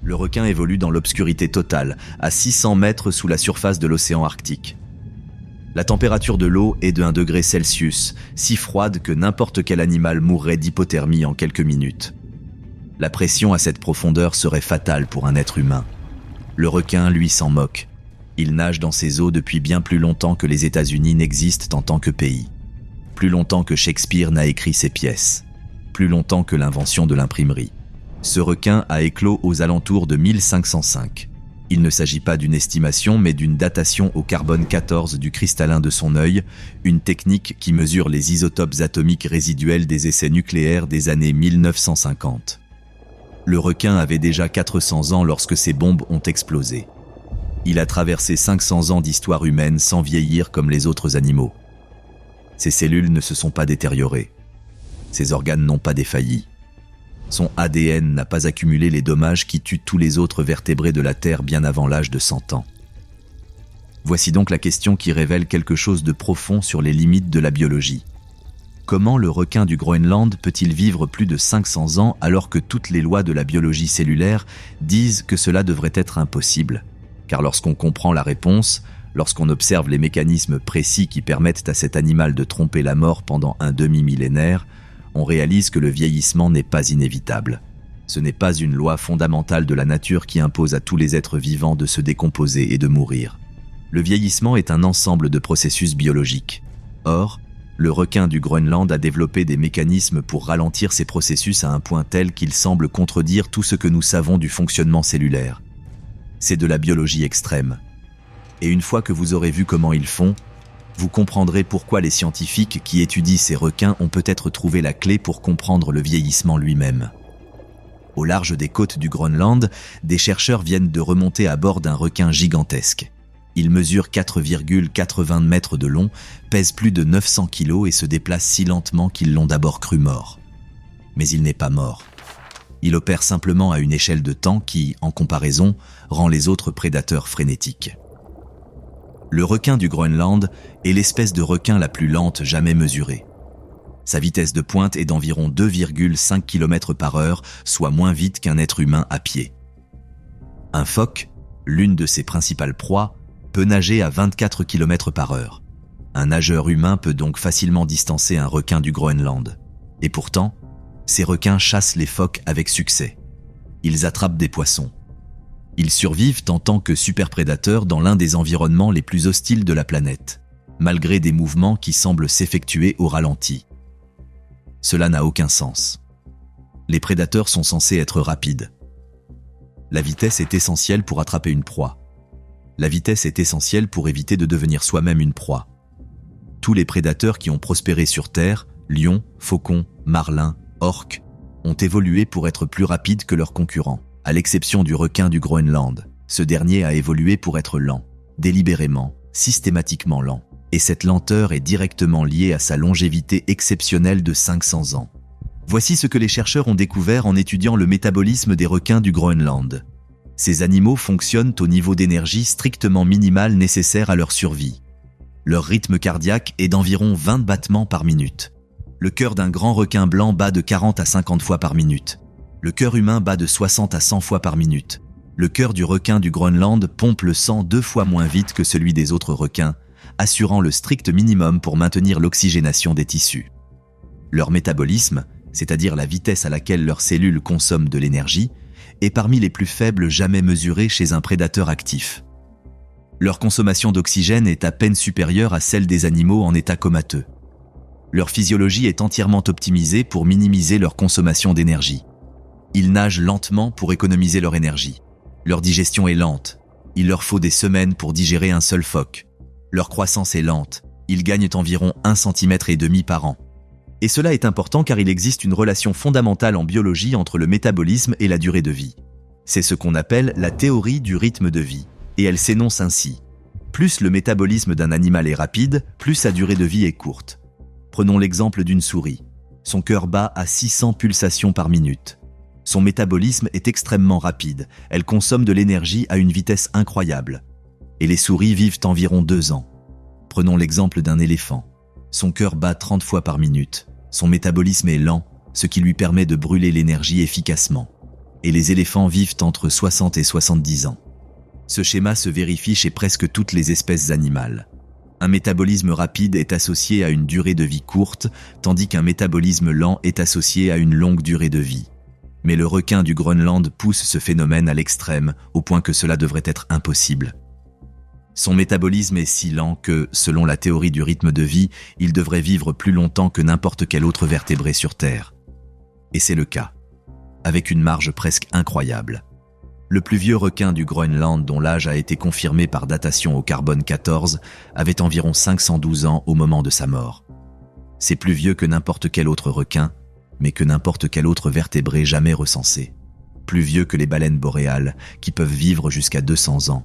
Le requin évolue dans l'obscurité totale, à 600 mètres sous la surface de l'océan Arctique. La température de l'eau est de 1 degré Celsius, si froide que n'importe quel animal mourrait d'hypothermie en quelques minutes. La pression à cette profondeur serait fatale pour un être humain. Le requin, lui, s'en moque. Il nage dans ces eaux depuis bien plus longtemps que les États-Unis n'existent en tant que pays. Plus longtemps que Shakespeare n'a écrit ses pièces. Plus longtemps que l'invention de l'imprimerie. Ce requin a éclos aux alentours de 1505. Il ne s'agit pas d'une estimation, mais d'une datation au carbone 14 du cristallin de son œil, une technique qui mesure les isotopes atomiques résiduels des essais nucléaires des années 1950. Le requin avait déjà 400 ans lorsque ces bombes ont explosé. Il a traversé 500 ans d'histoire humaine sans vieillir comme les autres animaux. Ses cellules ne se sont pas détériorées. Ses organes n'ont pas défailli. Son ADN n'a pas accumulé les dommages qui tuent tous les autres vertébrés de la Terre bien avant l'âge de 100 ans. Voici donc la question qui révèle quelque chose de profond sur les limites de la biologie. Comment le requin du Groenland peut-il vivre plus de 500 ans alors que toutes les lois de la biologie cellulaire disent que cela devrait être impossible ? Car lorsqu'on comprend la réponse, lorsqu'on observe les mécanismes précis qui permettent à cet animal de tromper la mort pendant un demi-millénaire, on réalise que le vieillissement n'est pas inévitable. Ce n'est pas une loi fondamentale de la nature qui impose à tous les êtres vivants de se décomposer et de mourir. Le vieillissement est un ensemble de processus biologiques. Or, le requin du Groenland a développé des mécanismes pour ralentir ces processus à un point tel qu'il semble contredire tout ce que nous savons du fonctionnement cellulaire. C'est de la biologie extrême. Et une fois que vous aurez vu comment ils font, vous comprendrez pourquoi les scientifiques qui étudient ces requins ont peut-être trouvé la clé pour comprendre le vieillissement lui-même. Au large des côtes du Groenland, des chercheurs viennent de remonter à bord d'un requin gigantesque. Il mesure 4,80 mètres de long, pèse plus de 900 kilos et se déplace si lentement qu'ils l'ont d'abord cru mort. Mais il n'est pas mort. Il opère simplement à une échelle de temps qui, en comparaison, rend les autres prédateurs frénétiques. Le requin du Groenland est l'espèce de requin la plus lente jamais mesurée. Sa vitesse de pointe est d'environ 2,5 km/h, soit moins vite qu'un être humain à pied. Un phoque, l'une de ses principales proies, peut nager à 24 km/h. Un nageur humain peut donc facilement distancer un requin du Groenland. Et pourtant, ces requins chassent les phoques avec succès. Ils attrapent des poissons. Ils survivent en tant que superprédateurs dans l'un des environnements les plus hostiles de la planète, malgré des mouvements qui semblent s'effectuer au ralenti. Cela n'a aucun sens. Les prédateurs sont censés être rapides. La vitesse est essentielle pour attraper une proie. La vitesse est essentielle pour éviter de devenir soi-même une proie. Tous les prédateurs qui ont prospéré sur Terre, lions, faucons, marlins, orques, ont évolué pour être plus rapides que leurs concurrents. À l'exception du requin du Groenland, ce dernier a évolué pour être lent, délibérément, systématiquement lent. Et cette lenteur est directement liée à sa longévité exceptionnelle de 500 ans. Voici ce que les chercheurs ont découvert en étudiant le métabolisme des requins du Groenland. Ces animaux fonctionnent au niveau d'énergie strictement minimal nécessaire à leur survie. Leur rythme cardiaque est d'environ 20 battements par minute. Le cœur d'un grand requin blanc bat de 40 à 50 fois par minute. Le cœur humain bat de 60 à 100 fois par minute. Le cœur du requin du Groenland pompe le sang 2 fois moins vite que celui des autres requins, assurant le strict minimum pour maintenir l'oxygénation des tissus. Leur métabolisme, c'est-à-dire la vitesse à laquelle leurs cellules consomment de l'énergie, est parmi les plus faibles jamais mesurées chez un prédateur actif. Leur consommation d'oxygène est à peine supérieure à celle des animaux en état comateux. Leur physiologie est entièrement optimisée pour minimiser leur consommation d'énergie. Ils nagent lentement pour économiser leur énergie. Leur digestion est lente. Il leur faut des semaines pour digérer un seul phoque. Leur croissance est lente. Ils gagnent environ 1,5 cm par an. Et cela est important car il existe une relation fondamentale en biologie entre le métabolisme et la durée de vie. C'est ce qu'on appelle la théorie du rythme de vie. Et elle s'énonce ainsi. Plus le métabolisme d'un animal est rapide, plus sa durée de vie est courte. Prenons l'exemple d'une souris. Son cœur bat à 600 pulsations par minute. Son métabolisme est extrêmement rapide, elle consomme de l'énergie à une vitesse incroyable. Et les souris vivent environ 2 ans. Prenons l'exemple d'un éléphant. Son cœur bat 30 fois par minute. Son métabolisme est lent, ce qui lui permet de brûler l'énergie efficacement. et les éléphants vivent entre 60 et 70 ans. Ce schéma se vérifie chez presque toutes les espèces animales. Un métabolisme rapide est associé à une durée de vie courte, tandis qu'un métabolisme lent est associé à une longue durée de vie. Mais le requin du Groenland pousse ce phénomène à l'extrême, au point que cela devrait être impossible. Son métabolisme est si lent que, selon la théorie du rythme de vie, il devrait vivre plus longtemps que n'importe quel autre vertébré sur Terre. Et c'est le cas, avec une marge presque incroyable. Le plus vieux requin du Groenland, dont l'âge a été confirmé par datation au carbone 14, avait environ 512 ans au moment de sa mort. C'est plus vieux que n'importe quel autre requin, mais que n'importe quel autre vertébré jamais recensé. Plus vieux que les baleines boréales, qui peuvent vivre jusqu'à 200 ans.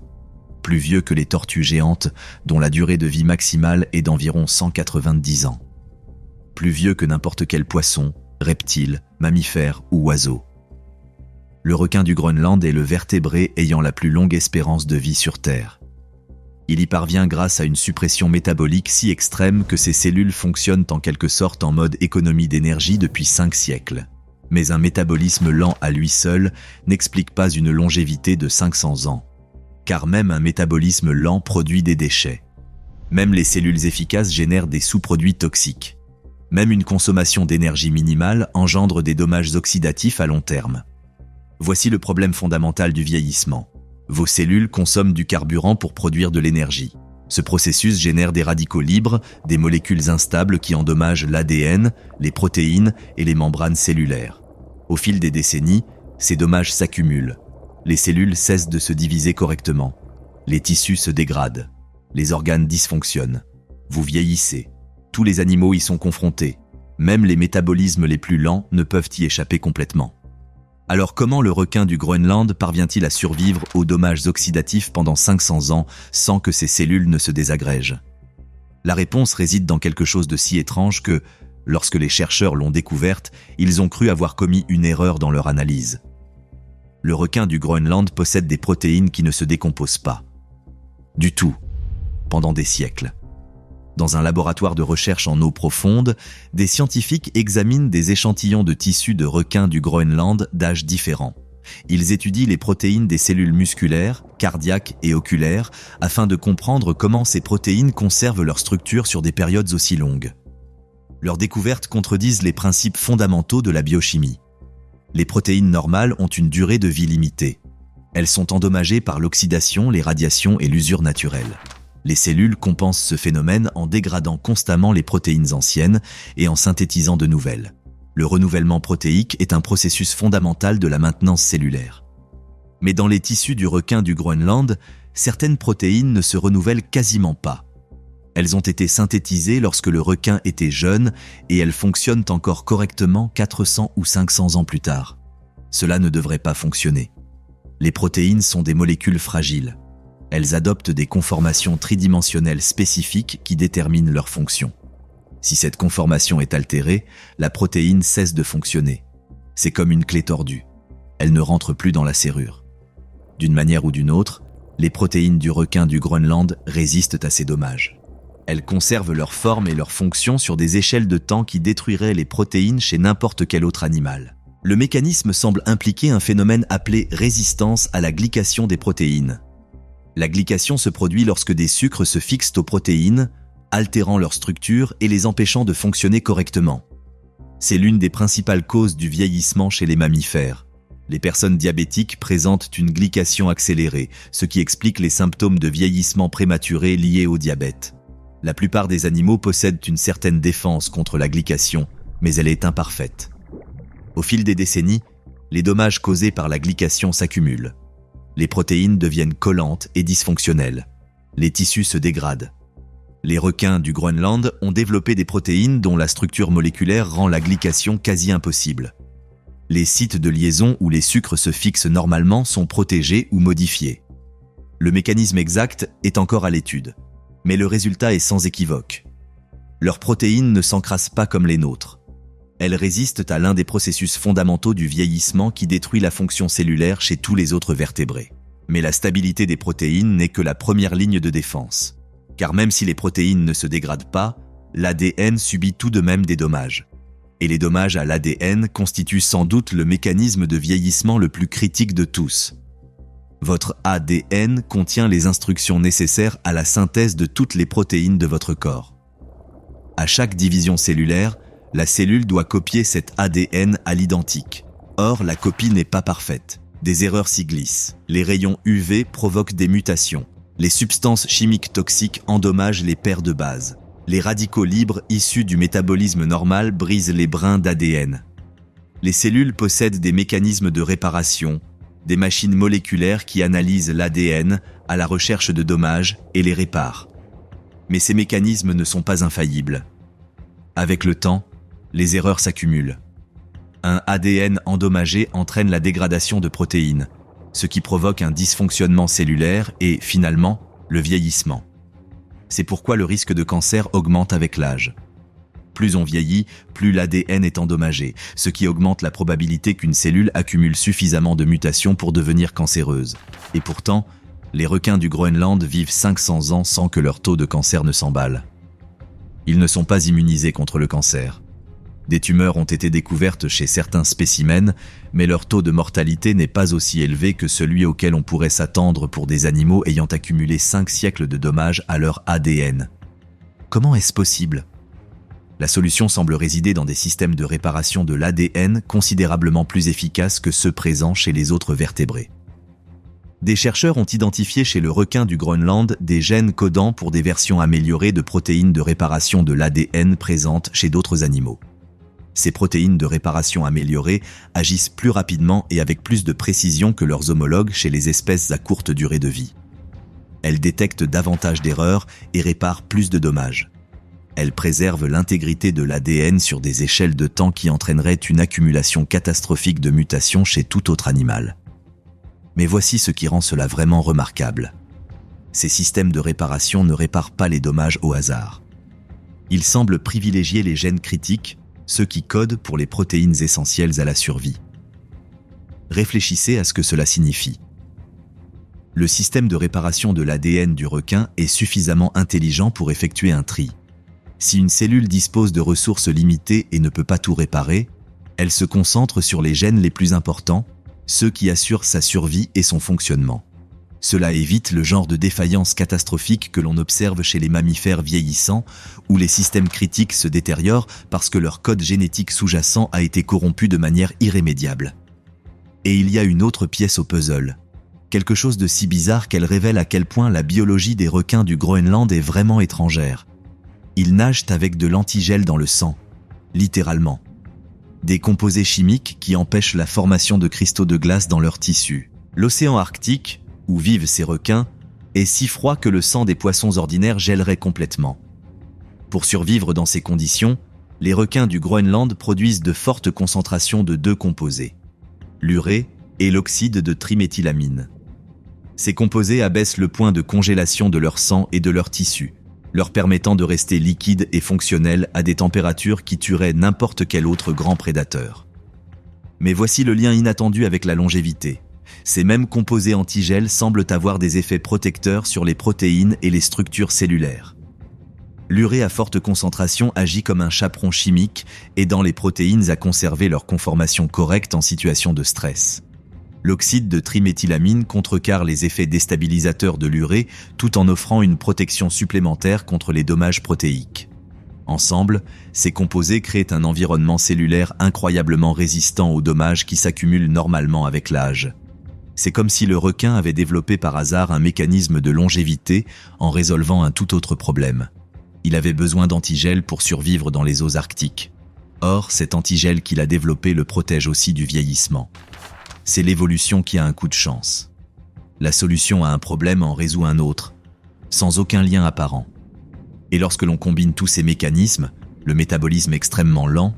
Plus vieux que les tortues géantes, dont la durée de vie maximale est d'environ 190 ans. Plus vieux que n'importe quel poisson, reptile, mammifère ou oiseau. Le requin du Groenland est le vertébré ayant la plus longue espérance de vie sur Terre. Il y parvient grâce à une suppression métabolique si extrême que ses cellules fonctionnent en quelque sorte en mode économie d'énergie depuis 5 siècles. Mais un métabolisme lent à lui seul n'explique pas une longévité de 500 ans. Car même un métabolisme lent produit des déchets. Même les cellules efficaces génèrent des sous-produits toxiques. Même une consommation d'énergie minimale engendre des dommages oxydatifs à long terme. Voici le problème fondamental du vieillissement. Vos cellules consomment du carburant pour produire de l'énergie. Ce processus génère des radicaux libres, des molécules instables qui endommagent l'ADN, les protéines et les membranes cellulaires. Au fil des décennies, ces dommages s'accumulent. Les cellules cessent de se diviser correctement. Les tissus se dégradent. Les organes dysfonctionnent. Vous vieillissez. Tous les animaux y sont confrontés. Même les métabolismes les plus lents ne peuvent y échapper complètement. Alors comment le requin du Groenland parvient-il à survivre aux dommages oxydatifs pendant 500 ans sans que ses cellules ne se désagrègent? La réponse réside dans quelque chose de si étrange que, lorsque les chercheurs l'ont découverte, ils ont cru avoir commis une erreur dans leur analyse. Le requin du Groenland possède des protéines qui ne se décomposent pas. Du tout. Pendant des siècles. Dans un laboratoire de recherche en eau profonde, des scientifiques examinent des échantillons de tissus de requins du Groenland d'âges différents. Ils étudient les protéines des cellules musculaires, cardiaques et oculaires afin de comprendre comment ces protéines conservent leur structure sur des périodes aussi longues. Leurs découvertes contredisent les principes fondamentaux de la biochimie. Les protéines normales ont une durée de vie limitée. Elles sont endommagées par l'oxydation, les radiations et l'usure naturelle. Les cellules compensent ce phénomène en dégradant constamment les protéines anciennes et en synthétisant de nouvelles. Le renouvellement protéique est un processus fondamental de la maintenance cellulaire. Mais dans les tissus du requin du Groenland, certaines protéines ne se renouvellent quasiment pas. Elles ont été synthétisées lorsque le requin était jeune et elles fonctionnent encore correctement 400 ou 500 ans plus tard. Cela ne devrait pas fonctionner. Les protéines sont des molécules fragiles. Elles adoptent des conformations tridimensionnelles spécifiques qui déterminent leur fonction. Si cette conformation est altérée, la protéine cesse de fonctionner. C'est comme une clé tordue. Elle ne rentre plus dans la serrure. D'une manière ou d'une autre, les protéines du requin du Groenland résistent à ces dommages. Elles conservent leur forme et leur fonction sur des échelles de temps qui détruiraient les protéines chez n'importe quel autre animal. Le mécanisme semble impliquer un phénomène appelé résistance à la glycation des protéines. La glycation se produit lorsque des sucres se fixent aux protéines, altérant leur structure et les empêchant de fonctionner correctement. C'est l'une des principales causes du vieillissement chez les mammifères. Les personnes diabétiques présentent une glycation accélérée, ce qui explique les symptômes de vieillissement prématuré liés au diabète. La plupart des animaux possèdent une certaine défense contre la glycation, mais elle est imparfaite. Au fil des décennies, les dommages causés par la glycation s'accumulent. Les protéines deviennent collantes et dysfonctionnelles. Les tissus se dégradent. Les requins du Groenland ont développé des protéines dont la structure moléculaire rend la glycation quasi impossible. Les sites de liaison où les sucres se fixent normalement sont protégés ou modifiés. Le mécanisme exact est encore à l'étude, mais le résultat est sans équivoque. Leurs protéines ne s'encrassent pas comme les nôtres. Elles résistent à l'un des processus fondamentaux du vieillissement qui détruit la fonction cellulaire chez tous les autres vertébrés. Mais la stabilité des protéines n'est que la première ligne de défense. Car même si les protéines ne se dégradent pas, l'ADN subit tout de même des dommages. Et les dommages à l'ADN constituent sans doute le mécanisme de vieillissement le plus critique de tous. Votre ADN contient les instructions nécessaires à la synthèse de toutes les protéines de votre corps. À chaque division cellulaire, la cellule doit copier cet ADN à l'identique. Or, la copie n'est pas parfaite. Des erreurs s'y glissent. Les rayons UV provoquent des mutations. Les substances chimiques toxiques endommagent les paires de base. Les radicaux libres issus du métabolisme normal brisent les brins d'ADN. Les cellules possèdent des mécanismes de réparation, des machines moléculaires qui analysent l'ADN à la recherche de dommages et les réparent. Mais ces mécanismes ne sont pas infaillibles. Avec le temps, les erreurs s'accumulent. Un ADN endommagé entraîne la dégradation de protéines, ce qui provoque un dysfonctionnement cellulaire et, finalement, le vieillissement. C'est pourquoi le risque de cancer augmente avec l'âge. Plus on vieillit, plus l'ADN est endommagé, ce qui augmente la probabilité qu'une cellule accumule suffisamment de mutations pour devenir cancéreuse. Et pourtant, les requins du Groenland vivent 500 ans sans que leur taux de cancer ne s'emballe. Ils ne sont pas immunisés contre le cancer. Des tumeurs ont été découvertes chez certains spécimens, mais leur taux de mortalité n'est pas aussi élevé que celui auquel on pourrait s'attendre pour des animaux ayant accumulé 5 siècles de dommages à leur ADN. Comment est-ce possible ? La solution semble résider dans des systèmes de réparation de l'ADN considérablement plus efficaces que ceux présents chez les autres vertébrés. Des chercheurs ont identifié chez le requin du Groenland des gènes codant pour des versions améliorées de protéines de réparation de l'ADN présentes chez d'autres animaux. Ces protéines de réparation améliorées agissent plus rapidement et avec plus de précision que leurs homologues chez les espèces à courte durée de vie. Elles détectent davantage d'erreurs et réparent plus de dommages. Elles préservent l'intégrité de l'ADN sur des échelles de temps qui entraîneraient une accumulation catastrophique de mutations chez tout autre animal. Mais voici ce qui rend cela vraiment remarquable. Ces systèmes de réparation ne réparent pas les dommages au hasard. Ils semblent privilégier les gènes critiques, ceux qui codent pour les protéines essentielles à la survie. Réfléchissez à ce que cela signifie. Le système de réparation de l'ADN du requin est suffisamment intelligent pour effectuer un tri. Si une cellule dispose de ressources limitées et ne peut pas tout réparer, elle se concentre sur les gènes les plus importants, ceux qui assurent sa survie et son fonctionnement. Cela évite le genre de défaillance catastrophique que l'on observe chez les mammifères vieillissants, où les systèmes critiques se détériorent parce que leur code génétique sous-jacent a été corrompu de manière irrémédiable. Et il y a une autre pièce au puzzle. Quelque chose de si bizarre qu'elle révèle à quel point la biologie des requins du Groenland est vraiment étrangère. Ils nagent avec de l'antigel dans le sang, littéralement. Des composés chimiques qui empêchent la formation de cristaux de glace dans leurs tissus. L'océan Arctique, où vivent ces requins, est si froid que le sang des poissons ordinaires gèlerait complètement. Pour survivre dans ces conditions, les requins du Groenland produisent de fortes concentrations de deux composés, l'urée et l'oxyde de triméthylamine. Ces composés abaissent le point de congélation de leur sang et de leurs tissus, leur permettant de rester liquides et fonctionnels à des températures qui tueraient n'importe quel autre grand prédateur. Mais voici le lien inattendu avec la longévité. Ces mêmes composés antigels semblent avoir des effets protecteurs sur les protéines et les structures cellulaires. L'urée à forte concentration agit comme un chaperon chimique, aidant les protéines à conserver leur conformation correcte en situation de stress. L'oxyde de triméthylamine contrecarre les effets déstabilisateurs de l'urée tout en offrant une protection supplémentaire contre les dommages protéiques. Ensemble, ces composés créent un environnement cellulaire incroyablement résistant aux dommages qui s'accumulent normalement avec l'âge. C'est comme si le requin avait développé par hasard un mécanisme de longévité en résolvant un tout autre problème. Il avait besoin d'antigel pour survivre dans les eaux arctiques. Or, cet antigel qu'il a développé le protège aussi du vieillissement. C'est l'évolution qui a un coup de chance. La solution à un problème en résout un autre, sans aucun lien apparent. Et lorsque l'on combine tous ces mécanismes, le métabolisme extrêmement lent,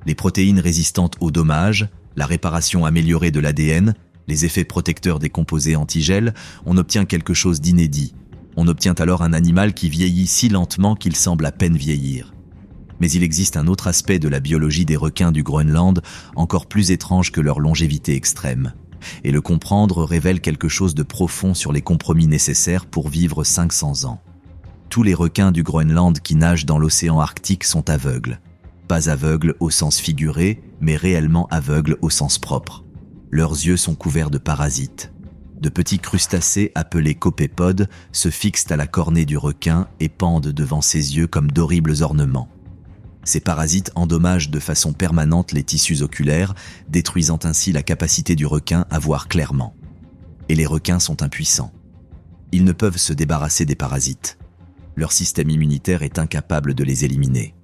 les protéines résistantes aux dommages, la réparation améliorée de l'ADN, les effets protecteurs des composés antigels, on obtient quelque chose d'inédit. On obtient alors un animal qui vieillit si lentement qu'il semble à peine vieillir. Mais il existe un autre aspect de la biologie des requins du Groenland, encore plus étrange que leur longévité extrême. Et le comprendre révèle quelque chose de profond sur les compromis nécessaires pour vivre 500 ans. Tous les requins du Groenland qui nagent dans l'océan Arctique sont aveugles. pas aveugles au sens figuré, mais réellement aveugles au sens propre. Leurs yeux sont couverts de parasites. De petits crustacés appelés copépodes se fixent à la cornée du requin et pendent devant ses yeux comme d'horribles ornements. Ces parasites endommagent de façon permanente les tissus oculaires, détruisant ainsi la capacité du requin à voir clairement. Et les requins sont impuissants. Ils ne peuvent se débarrasser des parasites. Leur système immunitaire est incapable de les éliminer.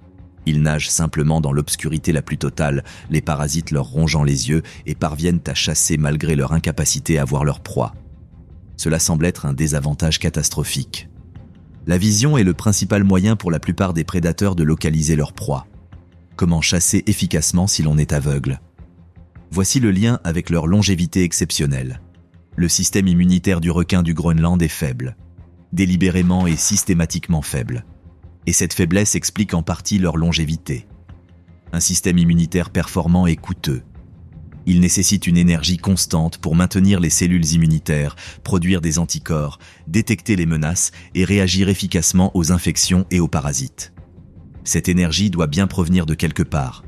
Ils nagent simplement dans l'obscurité la plus totale, les parasites leur rongeant les yeux et parviennent à chasser malgré leur incapacité à voir leur proie. Cela semble être un désavantage catastrophique. La vision est le principal moyen pour la plupart des prédateurs de localiser leur proie. Comment chasser efficacement si l'on est aveugle? Voici le lien avec leur longévité exceptionnelle. Le système immunitaire du requin du Groenland est faible, délibérément et systématiquement faible. Et cette faiblesse explique en partie leur longévité. Un système immunitaire performant est coûteux. Il nécessite une énergie constante pour maintenir les cellules immunitaires, produire des anticorps, détecter les menaces et réagir efficacement aux infections et aux parasites. Cette énergie doit bien provenir de quelque part.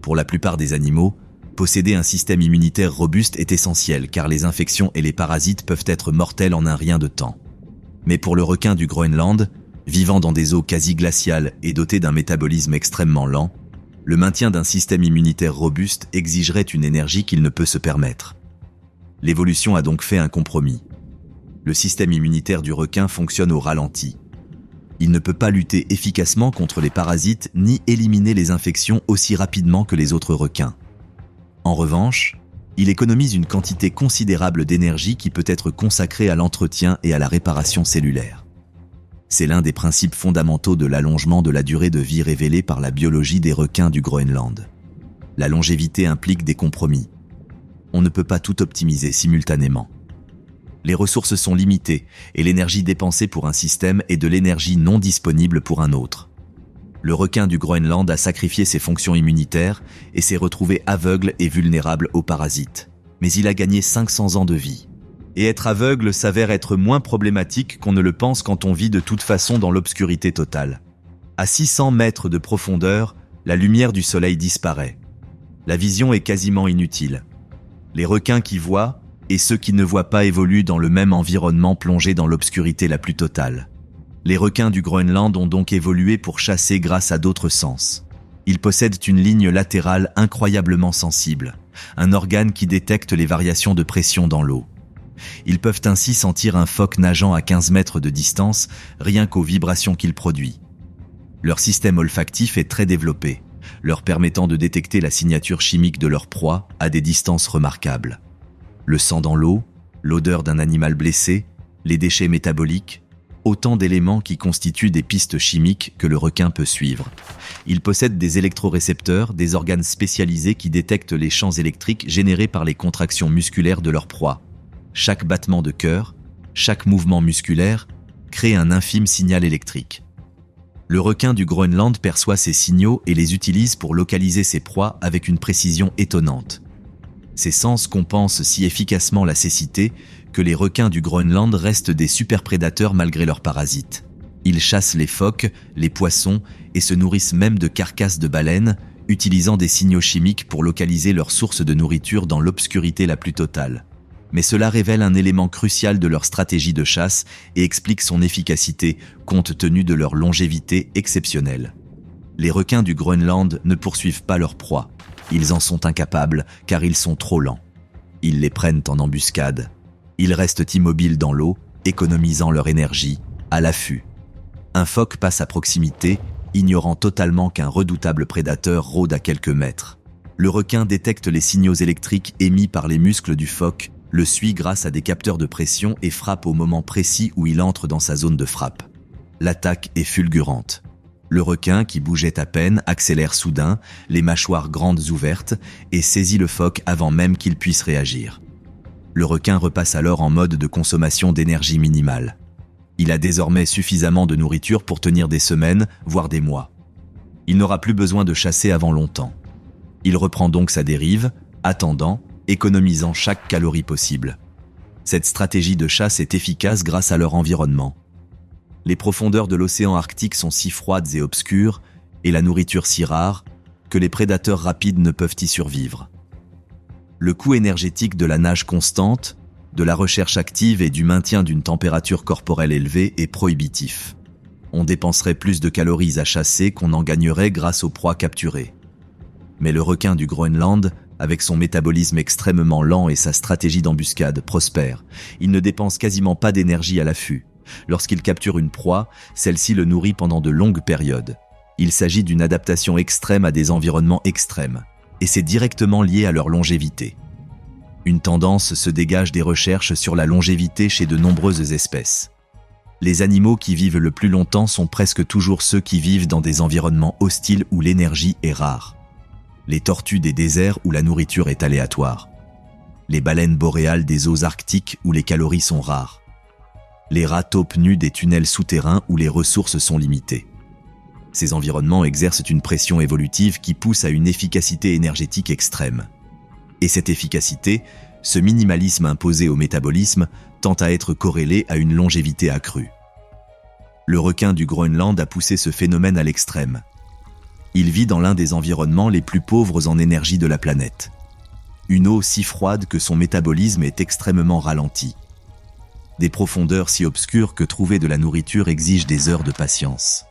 Pour la plupart des animaux, posséder un système immunitaire robuste est essentiel car les infections et les parasites peuvent être mortels en un rien de temps. Mais pour le requin du Groenland, vivant dans des eaux quasi glaciales et doté d'un métabolisme extrêmement lent, le maintien d'un système immunitaire robuste exigerait une énergie qu'il ne peut se permettre. L'évolution a donc fait un compromis. Le système immunitaire du requin fonctionne au ralenti. Il ne peut pas lutter efficacement contre les parasites ni éliminer les infections aussi rapidement que les autres requins. En revanche, il économise une quantité considérable d'énergie qui peut être consacrée à l'entretien et à la réparation cellulaire. C'est l'un des principes fondamentaux de l'allongement de la durée de vie révélé par la biologie des requins du Groenland. La longévité implique des compromis. On ne peut pas tout optimiser simultanément. Les ressources sont limitées et l'énergie dépensée pour un système est de l'énergie non disponible pour un autre. Le requin du Groenland a sacrifié ses fonctions immunitaires et s'est retrouvé aveugle et vulnérable aux parasites. Mais il a gagné 500 ans de vie. Et être aveugle s'avère être moins problématique qu'on ne le pense quand on vit de toute façon dans l'obscurité totale. À 600 mètres de profondeur, la lumière du soleil disparaît. La vision est quasiment inutile. Les requins qui voient et ceux qui ne voient pas évoluent dans le même environnement plongé dans l'obscurité la plus totale. Les requins du Groenland ont donc évolué pour chasser grâce à d'autres sens. Ils possèdent une ligne latérale incroyablement sensible, un organe qui détecte les variations de pression dans l'eau. Ils peuvent ainsi sentir un phoque nageant à 15 mètres de distance, rien qu'aux vibrations qu'il produit. Leur système olfactif est très développé, leur permettant de détecter la signature chimique de leur proie à des distances remarquables. Le sang dans l'eau, l'odeur d'un animal blessé, les déchets métaboliques, autant d'éléments qui constituent des pistes chimiques que le requin peut suivre. Ils possèdent des électrorécepteurs, des organes spécialisés qui détectent les champs électriques générés par les contractions musculaires de leur proie. Chaque battement de cœur, chaque mouvement musculaire, crée un infime signal électrique. Le requin du Groenland perçoit ces signaux et les utilise pour localiser ses proies avec une précision étonnante. Ces sens compensent si efficacement la cécité que les requins du Groenland restent des superprédateurs malgré leurs parasites. Ils chassent les phoques, les poissons et se nourrissent même de carcasses de baleines, utilisant des signaux chimiques pour localiser leur source de nourriture dans l'obscurité la plus totale. Mais cela révèle un élément crucial de leur stratégie de chasse et explique son efficacité compte tenu de leur longévité exceptionnelle. Les requins du Groenland ne poursuivent pas leur proie. Ils en sont incapables car ils sont trop lents. Ils les prennent en embuscade. Ils restent immobiles dans l'eau, économisant leur énergie, à l'affût. Un phoque passe à proximité, ignorant totalement qu'un redoutable prédateur rôde à quelques mètres. Le requin détecte les signaux électriques émis par les muscles du phoque, le suit grâce à des capteurs de pression et frappe au moment précis où il entre dans sa zone de frappe. L'attaque est fulgurante. Le requin, qui bougeait à peine, accélère soudain, les mâchoires grandes ouvertes, et saisit le phoque avant même qu'il puisse réagir. Le requin repasse alors en mode de consommation d'énergie minimale. Il a désormais suffisamment de nourriture pour tenir des semaines, voire des mois. Il n'aura plus besoin de chasser avant longtemps. Il reprend donc sa dérive, attendant, économisant chaque calorie possible. Cette stratégie de chasse est efficace grâce à leur environnement. Les profondeurs de l'océan Arctique sont si froides et obscures, et la nourriture si rare, que les prédateurs rapides ne peuvent y survivre. Le coût énergétique de la nage constante, de la recherche active et du maintien d'une température corporelle élevée est prohibitif. On dépenserait plus de calories à chasser qu'on en gagnerait grâce aux proies capturées. Mais le requin du Groenland, avec son métabolisme extrêmement lent et sa stratégie d'embuscade, prospère. Il ne dépense quasiment pas d'énergie à l'affût. Lorsqu'il capture une proie, celle-ci le nourrit pendant de longues périodes. Il s'agit d'une adaptation extrême à des environnements extrêmes, et c'est directement lié à leur longévité. Une tendance se dégage des recherches sur la longévité chez de nombreuses espèces. Les animaux qui vivent le plus longtemps sont presque toujours ceux qui vivent dans des environnements hostiles où l'énergie est rare. Les tortues des déserts où la nourriture est aléatoire. Les baleines boréales des eaux arctiques où les calories sont rares. Les rats taupes nus des tunnels souterrains où les ressources sont limitées. Ces environnements exercent une pression évolutive qui pousse à une efficacité énergétique extrême. Et cette efficacité, ce minimalisme imposé au métabolisme, tend à être corrélé à une longévité accrue. Le requin du Groenland a poussé ce phénomène à l'extrême. Il vit dans l'un des environnements les plus pauvres en énergie de la planète. Une eau si froide que son métabolisme est extrêmement ralenti. Des profondeurs si obscures que trouver de la nourriture exige des heures de patience.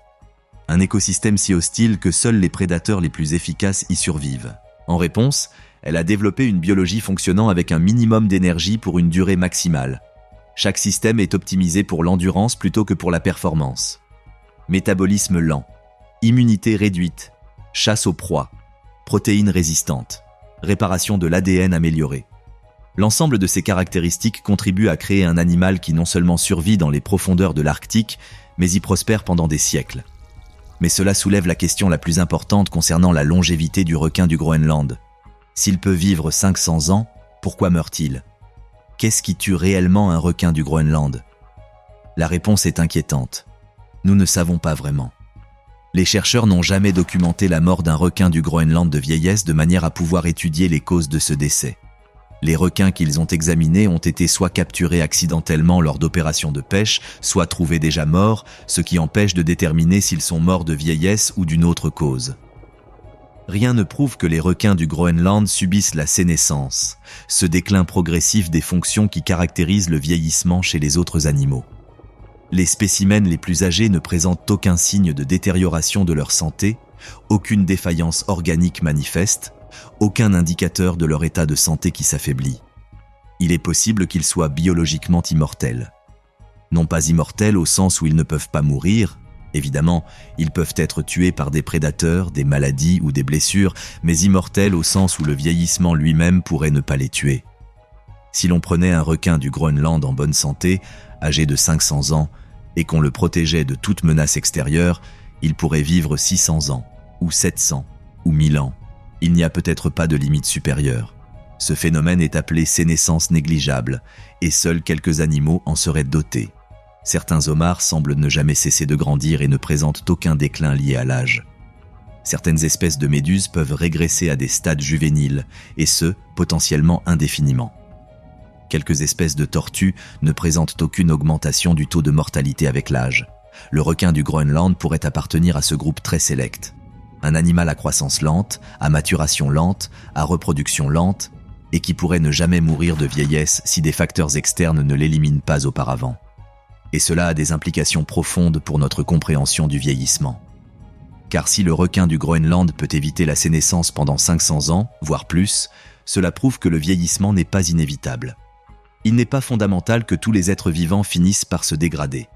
Un écosystème si hostile que seuls les prédateurs les plus efficaces y survivent. En réponse, elle a développé une biologie fonctionnant avec un minimum d'énergie pour une durée maximale. Chaque système est optimisé pour l'endurance plutôt que pour la performance. Métabolisme lent, immunité réduite, chasse aux proies, protéines résistantes, réparation de l'ADN améliorée. L'ensemble de ces caractéristiques contribue à créer un animal qui non seulement survit dans les profondeurs de l'Arctique, mais y prospère pendant des siècles. Mais cela soulève la question la plus importante concernant la longévité du requin du Groenland. S'il peut vivre 500 ans, pourquoi meurt-il ? Qu'est-ce qui tue réellement un requin du Groenland ? La réponse est inquiétante. Nous ne savons pas vraiment. Les chercheurs n'ont jamais documenté la mort d'un requin du Groenland de vieillesse de manière à pouvoir étudier les causes de ce décès. Les requins qu'ils ont examinés ont été soit capturés accidentellement lors d'opérations de pêche, soit trouvés déjà morts, ce qui empêche de déterminer s'ils sont morts de vieillesse ou d'une autre cause. Rien ne prouve que les requins du Groenland subissent la sénescence, ce déclin progressif des fonctions qui caractérise le vieillissement chez les autres animaux. Les spécimens les plus âgés ne présentent aucun signe de détérioration de leur santé, aucune défaillance organique manifeste, aucun indicateur de leur état de santé qui s'affaiblit. Il est possible qu'ils soient biologiquement immortels. Non pas immortels au sens où ils ne peuvent pas mourir, évidemment, ils peuvent être tués par des prédateurs, des maladies ou des blessures, mais immortels au sens où le vieillissement lui-même pourrait ne pas les tuer. Si l'on prenait un requin du Groenland en bonne santé, âgé de 500 ans, et qu'on le protégeait de toute menace extérieure, il pourrait vivre 600 ans, ou 700, ou 1000 ans. Il n'y a peut-être pas de limite supérieure. Ce phénomène est appelé sénescence négligeable, et seuls quelques animaux en seraient dotés. Certains homards semblent ne jamais cesser de grandir et ne présentent aucun déclin lié à l'âge. Certaines espèces de méduses peuvent régresser à des stades juvéniles, et ce, potentiellement indéfiniment. Quelques espèces de tortues ne présentent aucune augmentation du taux de mortalité avec l'âge. Le requin du Groenland pourrait appartenir à ce groupe très sélect. Un animal à croissance lente, à maturation lente, à reproduction lente, et qui pourrait ne jamais mourir de vieillesse si des facteurs externes ne l'éliminent pas auparavant. Et cela a des implications profondes pour notre compréhension du vieillissement. Car si le requin du Groenland peut éviter la sénescence pendant 500 ans, voire plus, cela prouve que le vieillissement n'est pas inévitable. Il n'est pas fondamental que tous les êtres vivants finissent par se dégrader.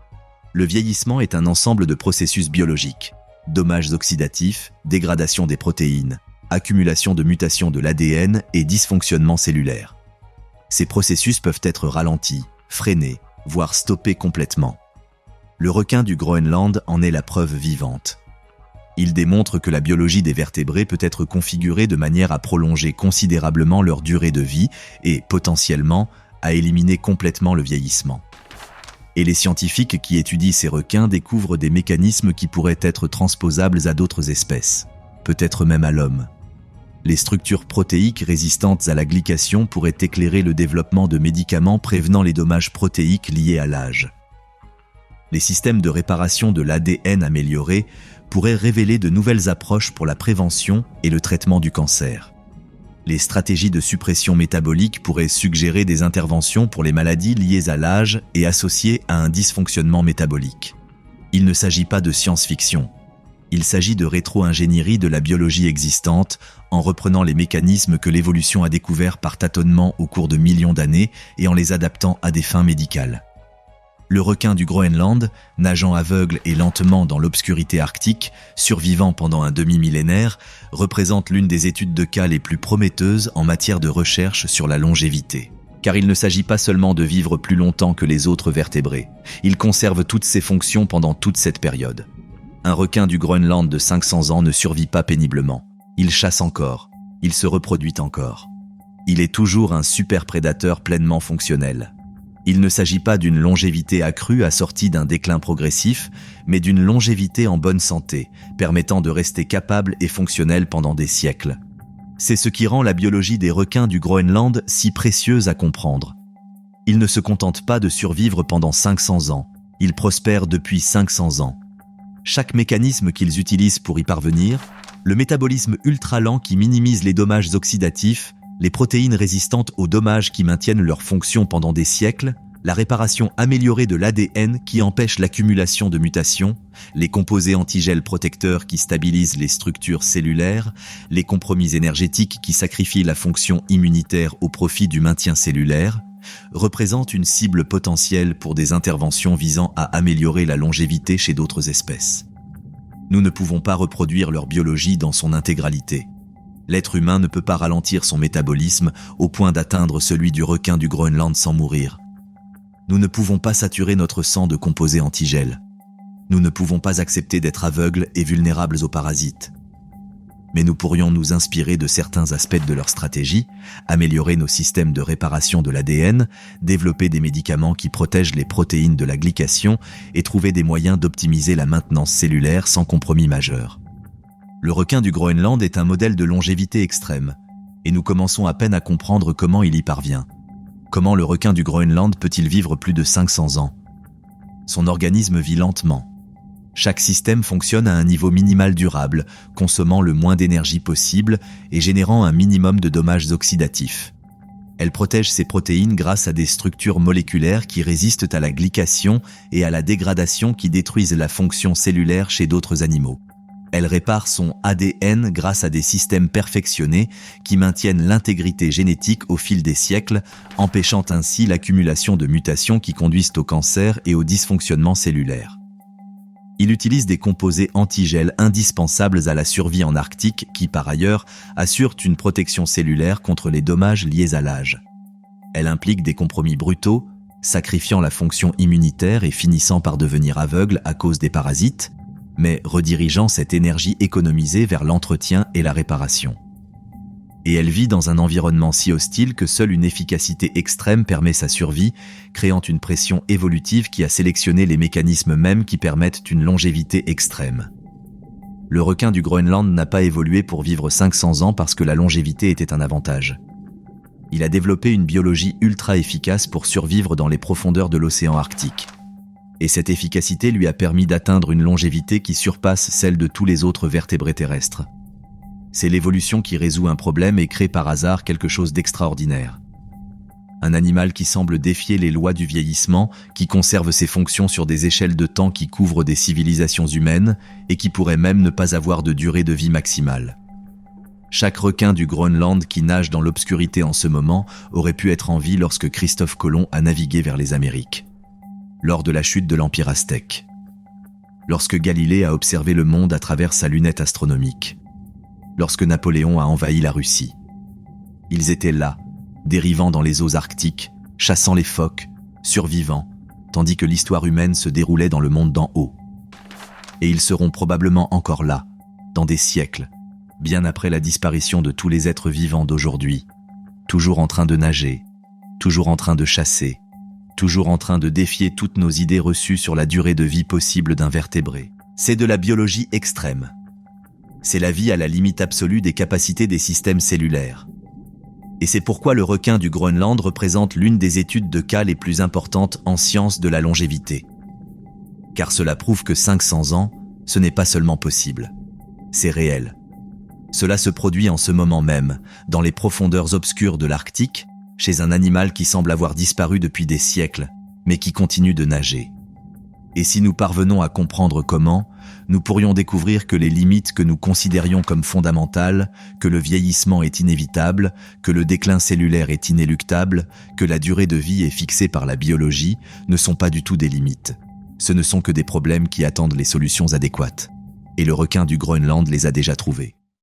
Le vieillissement est un ensemble de processus biologiques. Dommages oxydatifs, dégradation des protéines, accumulation de mutations de l'ADN et dysfonctionnement cellulaire. Ces processus peuvent être ralentis, freinés, voire stoppés complètement. Le requin du Groenland en est la preuve vivante. Il démontre que la biologie des vertébrés peut être configurée de manière à prolonger considérablement leur durée de vie et, potentiellement, à éliminer complètement le vieillissement. Et les scientifiques qui étudient ces requins découvrent des mécanismes qui pourraient être transposables à d'autres espèces, peut-être même à l'homme. Les structures protéiques résistantes à la glycation pourraient éclairer le développement de médicaments prévenant les dommages protéiques liés à l'âge. Les systèmes de réparation de l'ADN améliorés pourrait révéler de nouvelles approches pour la prévention et le traitement du cancer. Les stratégies de suppression métabolique pourraient suggérer des interventions pour les maladies liées à l'âge et associées à un dysfonctionnement métabolique. Il ne s'agit pas de science-fiction. Il s'agit de rétro-ingénierie de la biologie existante en reprenant les mécanismes que l'évolution a découverts par tâtonnement au cours de millions d'années et en les adaptant à des fins médicales. Le requin du Groenland, nageant aveugle et lentement dans l'obscurité arctique, survivant pendant un demi-millénaire, représente l'une des études de cas les plus prometteuses en matière de recherche sur la longévité. Car il ne s'agit pas seulement de vivre plus longtemps que les autres vertébrés, il conserve toutes ses fonctions pendant toute cette période. Un requin du Groenland de 500 ans ne survit pas péniblement. Il chasse encore, il se reproduit encore. Il est toujours un super prédateur pleinement fonctionnel. Il ne s'agit pas d'une longévité accrue assortie d'un déclin progressif, mais d'une longévité en bonne santé, permettant de rester capable et fonctionnel pendant des siècles. C'est ce qui rend la biologie des requins du Groenland si précieuse à comprendre. Ils ne se contentent pas de survivre pendant 500 ans, ils prospèrent depuis 500 ans. Chaque mécanisme qu'ils utilisent pour y parvenir, le métabolisme ultra-lent qui minimise les dommages oxydatifs, les protéines résistantes aux dommages qui maintiennent leur fonction pendant des siècles, la réparation améliorée de l'ADN qui empêche l'accumulation de mutations, les composés antigels protecteurs qui stabilisent les structures cellulaires, les compromis énergétiques qui sacrifient la fonction immunitaire au profit du maintien cellulaire, représentent une cible potentielle pour des interventions visant à améliorer la longévité chez d'autres espèces. Nous ne pouvons pas reproduire leur biologie dans son intégralité. L'être humain ne peut pas ralentir son métabolisme au point d'atteindre celui du requin du Groenland sans mourir. Nous ne pouvons pas saturer notre sang de composés antigels. Nous ne pouvons pas accepter d'être aveugles et vulnérables aux parasites. Mais nous pourrions nous inspirer de certains aspects de leur stratégie, améliorer nos systèmes de réparation de l'ADN, développer des médicaments qui protègent les protéines de la glycation et trouver des moyens d'optimiser la maintenance cellulaire sans compromis majeur. Le requin du Groenland est un modèle de longévité extrême, et nous commençons à peine à comprendre comment il y parvient. Comment le requin du Groenland peut-il vivre plus de 500 ans? Son organisme vit lentement. Chaque système fonctionne à un niveau minimal durable, consommant le moins d'énergie possible et générant un minimum de dommages oxydatifs. Elle protège ses protéines grâce à des structures moléculaires qui résistent à la glycation et à la dégradation qui détruisent la fonction cellulaire chez d'autres animaux. Elle répare son ADN grâce à des systèmes perfectionnés qui maintiennent l'intégrité génétique au fil des siècles, empêchant ainsi l'accumulation de mutations qui conduisent au cancer et au dysfonctionnement cellulaire. Il utilise des composés antigels indispensables à la survie en Arctique qui, par ailleurs, assurent une protection cellulaire contre les dommages liés à l'âge. Elle implique des compromis brutaux, sacrifiant la fonction immunitaire et finissant par devenir aveugle à cause des parasites, mais redirigeant cette énergie économisée vers l'entretien et la réparation. Et elle vit dans un environnement si hostile que seule une efficacité extrême permet sa survie, créant une pression évolutive qui a sélectionné les mécanismes mêmes qui permettent une longévité extrême. Le requin du Groenland n'a pas évolué pour vivre 500 ans parce que la longévité était un avantage. Il a développé une biologie ultra efficace pour survivre dans les profondeurs de l'océan Arctique. Et cette efficacité lui a permis d'atteindre une longévité qui surpasse celle de tous les autres vertébrés terrestres. C'est l'évolution qui résout un problème et crée par hasard quelque chose d'extraordinaire. Un animal qui semble défier les lois du vieillissement, qui conserve ses fonctions sur des échelles de temps qui couvrent des civilisations humaines et qui pourrait même ne pas avoir de durée de vie maximale. Chaque requin du Groenland qui nage dans l'obscurité en ce moment aurait pu être en vie lorsque Christophe Colomb a navigué vers les Amériques. Lors de la chute de l'Empire aztèque. Lorsque Galilée a observé le monde à travers sa lunette astronomique. Lorsque Napoléon a envahi la Russie. Ils étaient là, dérivant dans les eaux arctiques, chassant les phoques, survivant, tandis que l'histoire humaine se déroulait dans le monde d'en haut. Et ils seront probablement encore là, dans des siècles, bien après la disparition de tous les êtres vivants d'aujourd'hui, toujours en train de nager, toujours en train de chasser, toujours en train de défier toutes nos idées reçues sur la durée de vie possible d'un vertébré. C'est de la biologie extrême. C'est la vie à la limite absolue des capacités des systèmes cellulaires. Et c'est pourquoi le requin du Groenland représente l'une des études de cas les plus importantes en sciences de la longévité. Car cela prouve que 500 ans, Ce n'est pas seulement possible, c'est réel. Cela se produit en ce moment même, dans les profondeurs obscures de l'Arctique, chez un animal qui semble avoir disparu depuis des siècles, mais qui continue de nager. Et si nous parvenons à comprendre comment, nous pourrions découvrir que les limites que nous considérions comme fondamentales, que le vieillissement est inévitable, que le déclin cellulaire est inéluctable, que la durée de vie est fixée par la biologie, ne sont pas du tout des limites. Ce ne sont que des problèmes qui attendent les solutions adéquates. Et le requin du Groenland les a déjà trouvés.